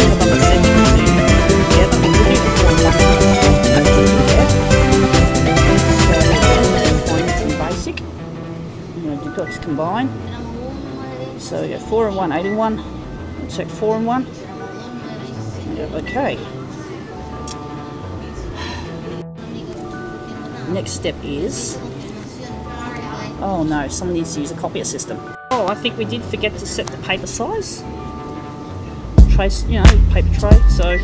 I've done the settings together. We're looking at 4 and 1. So in basic, I'm going to do let's combine. So we go 4 and 1, 81. Let's check 4 and 1. Okay. Next step is, oh no, someone needs to use a copier system. Oh, I think we did forget to set the paper size. Trace, you know, paper tray. So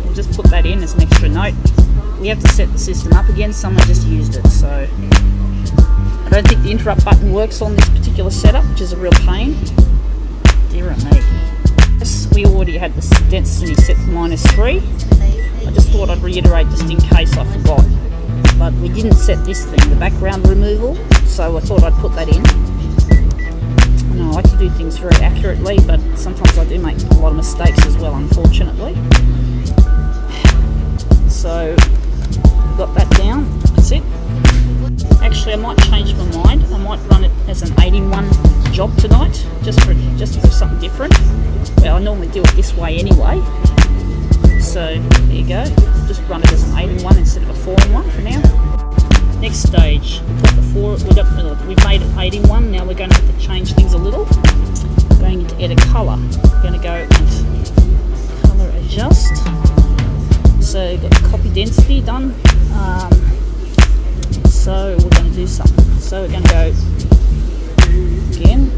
we'll just put that in as an extra note. We have to set the system up again. Someone just used it, so I don't think the interrupt button works on this particular setup, which is a real pain. Dear me. Yes, we already had the density set to -3. I just thought I'd reiterate just in case I forgot. But we didn't set this thing, the background removal, so I thought I'd put that in. And I like to do things very accurately, but sometimes I do make a lot of mistakes as well, unfortunately. So, got that down, that's it. Actually, I might change my mind. I might run it as an 8-in-1 job tonight, just for something different. Well, I normally do it this way anyway. So there you go. Just run it as an 8-in-1 instead of a 4-in-1 for now. Next stage, we've made it 8-in-1. Now we're going to have to change things a little. Going into edit color. We're going to go into color adjust. So we've got copy density done. So we're going to do something. So we're going to go again.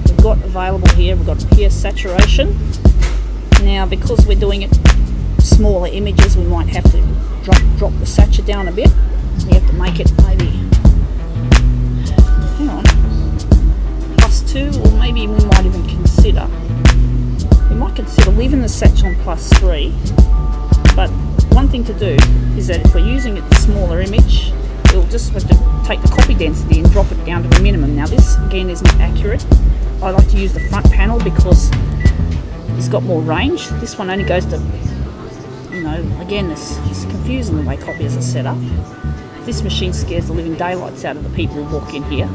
We've got available here, we've got pure saturation. Now because we're doing it smaller images, we might have to drop the satur down a bit. We have to make it maybe, hang on, +2, or maybe we might even consider, leaving the satur on +3. But one thing to do is that if we're using a smaller image, we'll just have to take the copy density and drop it down to the minimum. Now this again isn't accurate. I like to use the front panel because it's got more range. This one only goes to, you know, again it's confusing the way copiers are set up. This machine scares the living daylights out of the people who walk in here.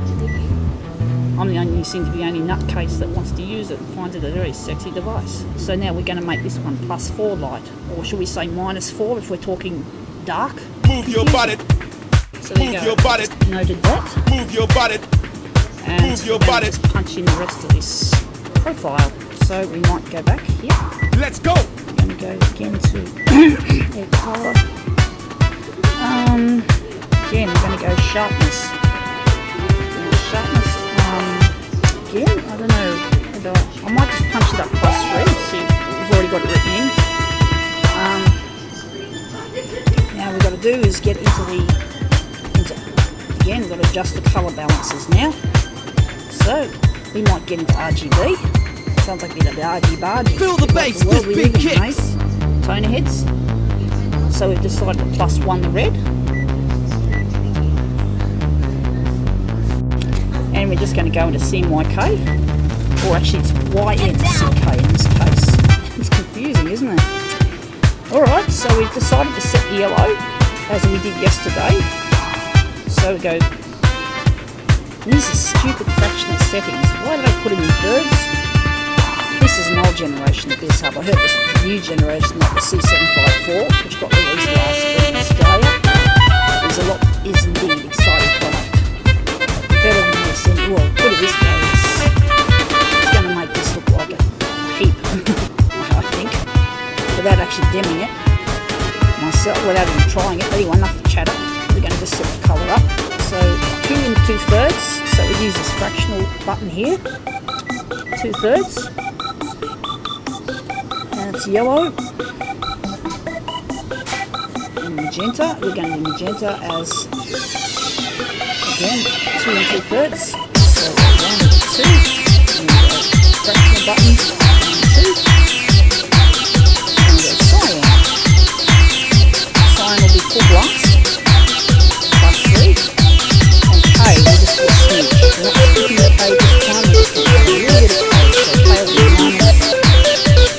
Seem to be the only nutcase that wants to use it and finds it a very sexy device. So now we're going to make this one +4 light, or should we say -4 if we're talking dark. Move your body. So there you go. Your body. Noted that. Move your body. And move your body. Just punch in the rest of this profile. So we might go back here. Let's go. We're going to go again to edit color. Again, we're going to go sharpness. Again, I don't know. I might just punch it up +3 and see if we've already got it written in. Now we've got to do is get again, we've got to adjust the colour balances now. So we might get into RGB. Sounds like a bit of argy-bargy. Feel the bass, this big kicks. Toner heads. So we've decided to +1 the red. And we're just going to go into CMYK, or actually it's YNCK in this case. It's confusing, isn't it? Alright, so we've decided to set the yellow as we did yesterday. So we go, these are stupid fractional settings. Why did I put them in thirds? This is an old generation of BuzzHub. I heard this new generation, like the C754, which got released last spring in Australia. Is indeed exciting product. Better than this, well, put it this way, it's going to make this look like a heap, I think, without actually dimming it myself, without even trying it. Anyway, enough to chatter. We're going to just set the colour up. So 2 2/3, so we use this fractional button here, 2/3, and it's yellow, and magenta. We're going to do magenta as, again, 2 2/3. So 1 and 2. And fractional button 2. And we go cyan. Cyan will be full blast. +3. And K will just be a smidge. We're not sticking the K this time, we're just going to have a little bit of K. So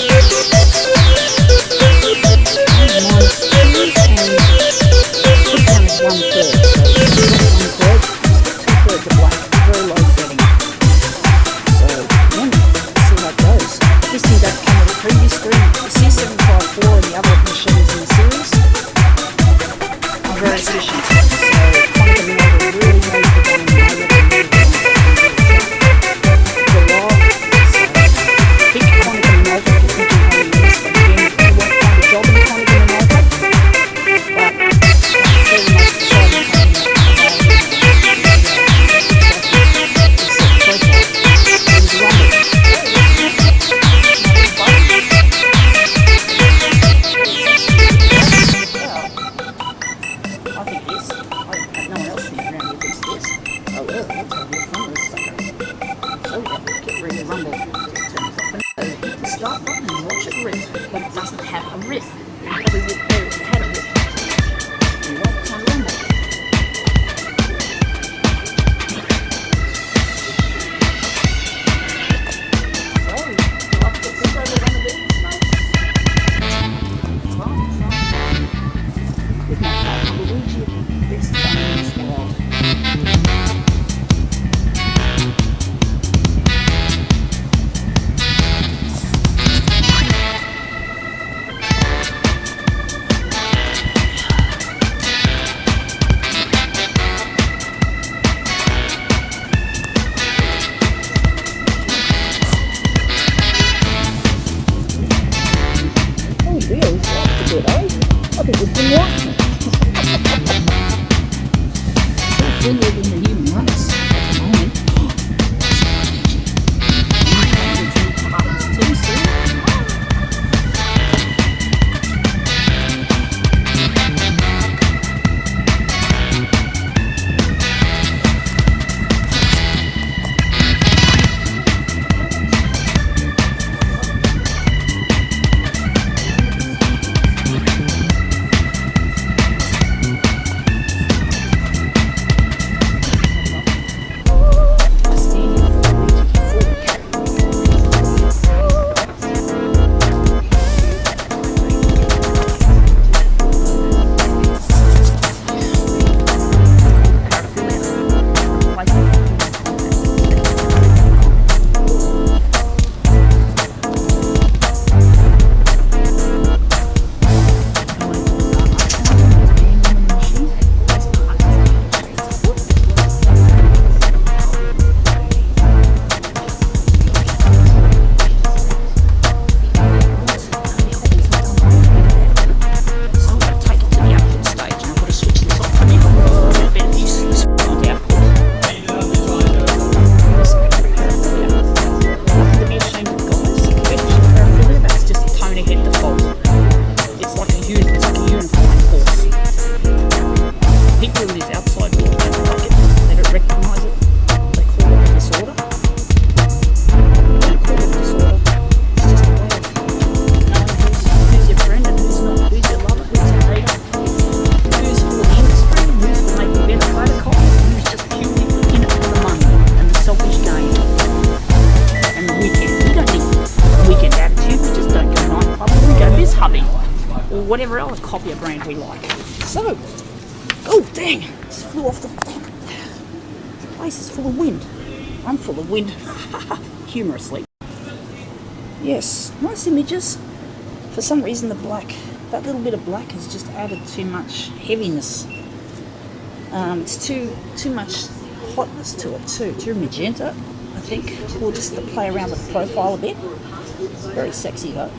K will be -2 and put it down as 1/3. So 1/3. The black, very low setting. So again, see how it This thing does come with a previous screen. The C754 and the other machines in the series are very efficient. So Quantum Nova really knows the game. Pick Quantum Nova if you're thinking how you use it. Again, you won't find a job in Quantum Nova, but that's very much the same thing. I think this. No one else thinks around here thinks this. Oh well, let's have a bit of fun with this sucker. So yeah, get ready to rumble. Just turn this off and hit the start button and watch it rip. But it doesn't have a rip. You probably would know if it had a rip. You won't time to rumble. So, you like to think over one of these, mate? With my partner Luigi, best fun in this world. Oh, really? That's a bit, eh? I think we've been watching. It's thinner than the human race at the moment. Too soon. Whatever else coffee brand we like. So, oh dang, just flew off the This place is full of wind. I'm full of wind. Humorously. Yes, nice images. For some reason the black, that little bit of black has just added too much heaviness. It's too much hotness to it too. Too magenta, I think. We'll just play around with the profile a bit. Very sexy though.